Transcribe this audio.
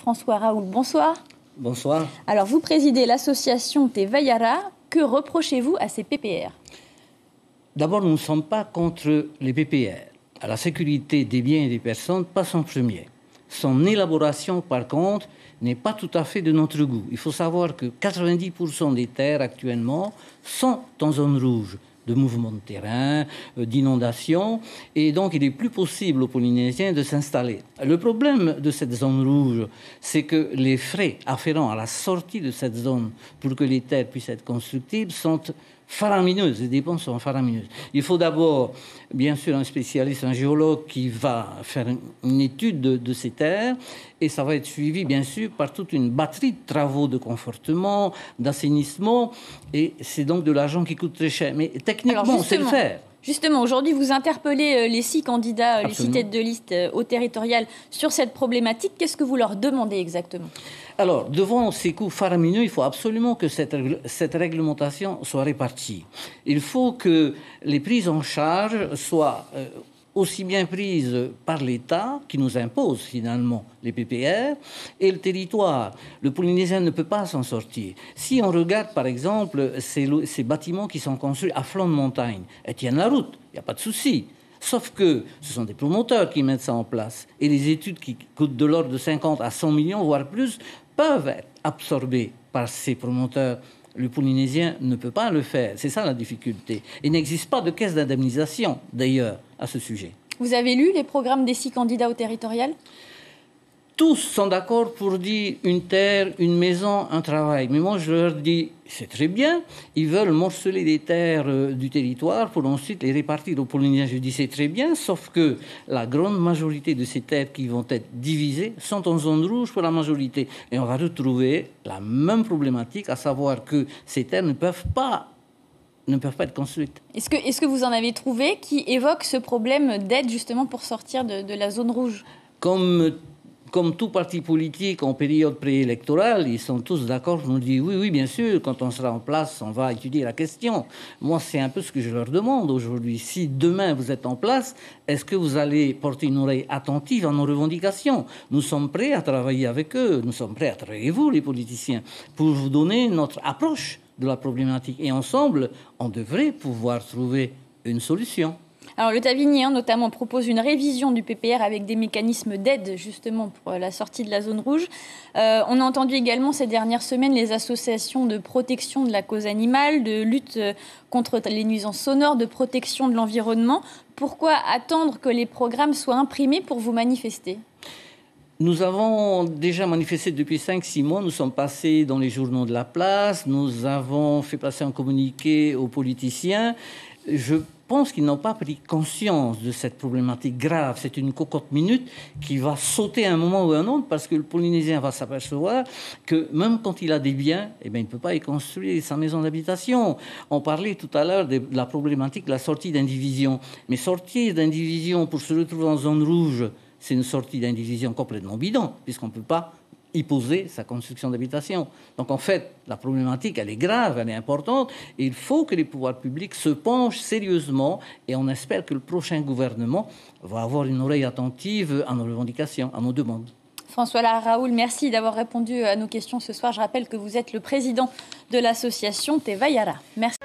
François Raoul, bonsoir. Bonsoir. Alors, vous présidez l'association Tevayara. Que reprochez-vous à ces PPR? D'abord, nous ne sommes pas contre les PPR. À la sécurité des biens et des personnes passe en premier. Son élaboration, par contre, n'est pas tout à fait de notre goût. Il faut savoir que 90% des terres actuellement sont en zone rouge, de mouvements de terrain, d'inondations, et donc il est plus possible aux Polynésiens de s'installer. Le problème de cette zone rouge, c'est que les frais afférents à la sortie de cette zone pour que les terres puissent être constructibles sont faramineuses, les dépenses sont faramineuses. Il faut d'abord, bien sûr, un spécialiste, un géologue qui va faire une étude de ces terres, et ça va être suivi, bien sûr, par toute une batterie de travaux de confortement, d'assainissement, et c'est donc de l'argent qui coûte très cher. Mais techniquement, on sait le faire. Justement, aujourd'hui, vous interpellez les 6 candidats, Absolument. les 6 têtes de liste au territorial sur cette problématique. Qu'est-ce que vous leur demandez exactement? Alors, devant ces coûts faramineux, il faut absolument que cette réglementation soit répartie. Il faut que les prises en charge soient aussi bien prises par l'État, qui nous impose finalement les PPR, et le territoire. Le Polynésien ne peut pas s'en sortir. Si on regarde, par exemple, ces bâtiments qui sont construits à flanc de montagne, elles tiennent la route, il n'y a pas de souci. Sauf que ce sont des promoteurs qui mettent ça en place. Et les études qui coûtent de l'ordre de 50 à 100 millions, voire plus, peuvent être absorbées par ces promoteurs. Le Polynésien ne peut pas le faire. C'est ça la difficulté. Il n'existe pas de caisse d'indemnisation, d'ailleurs, à ce sujet. Vous avez lu les programmes des 6 candidats au territorial? Tous sont d'accord pour dire une terre, une maison, un travail. Mais moi, je leur dis, c'est très bien. Ils veulent morceler les terres du territoire pour ensuite les répartir aux Polynésiens. Je dis, c'est très bien, sauf que la grande majorité de ces terres qui vont être divisées sont en zone rouge pour la majorité. Et on va retrouver la même problématique, à savoir que ces terres ne peuvent pas être construites. Est-ce que vous en avez trouvé qui évoquent ce problème d'aide justement pour sortir de la zone rouge? Comme tout parti politique en période préélectorale, ils sont tous d'accord pour nous dire oui, bien sûr, quand on sera en place, on va étudier la question. Moi, c'est un peu ce que je leur demande aujourd'hui. Si demain vous êtes en place, est-ce que vous allez porter une oreille attentive à nos revendications? Nous sommes prêts à travailler avec eux, nous sommes prêts à travailler avec vous, les politiciens, pour vous donner notre approche de la problématique. Et ensemble, on devrait pouvoir trouver une solution. Alors, le Tavinien, notamment, propose une révision du PPR avec des mécanismes d'aide, justement, pour la sortie de la zone rouge. On a entendu également ces dernières semaines les associations de protection de la cause animale, de lutte contre les nuisances sonores, de protection de l'environnement. Pourquoi attendre que les programmes soient imprimés pour vous manifester ? Nous avons déjà manifesté depuis 5-6 mois. Nous sommes passés dans les journaux de la place. Nous avons fait passer un communiqué aux politiciens. Je pense qu'ils n'ont pas pris conscience de cette problématique grave. C'est une cocotte minute qui va sauter à un moment ou à un autre parce que le Polynésien va s'apercevoir que même quand il a des biens, il ne peut pas y construire sa maison d'habitation. On parlait tout à l'heure de la problématique de la sortie d'indivision. Mais sortir d'indivision pour se retrouver en zone rouge, c'est une sortie d'indivision complètement bidon, puisqu'on ne peut pas y poser sa construction d'habitation. Donc en fait, la problématique, elle est grave, elle est importante, et il faut que les pouvoirs publics se penchent sérieusement, et on espère que le prochain gouvernement va avoir une oreille attentive à nos revendications, à nos demandes. François Raoul, merci d'avoir répondu à nos questions ce soir. Je rappelle que vous êtes le président de l'association Tevayara. Merci.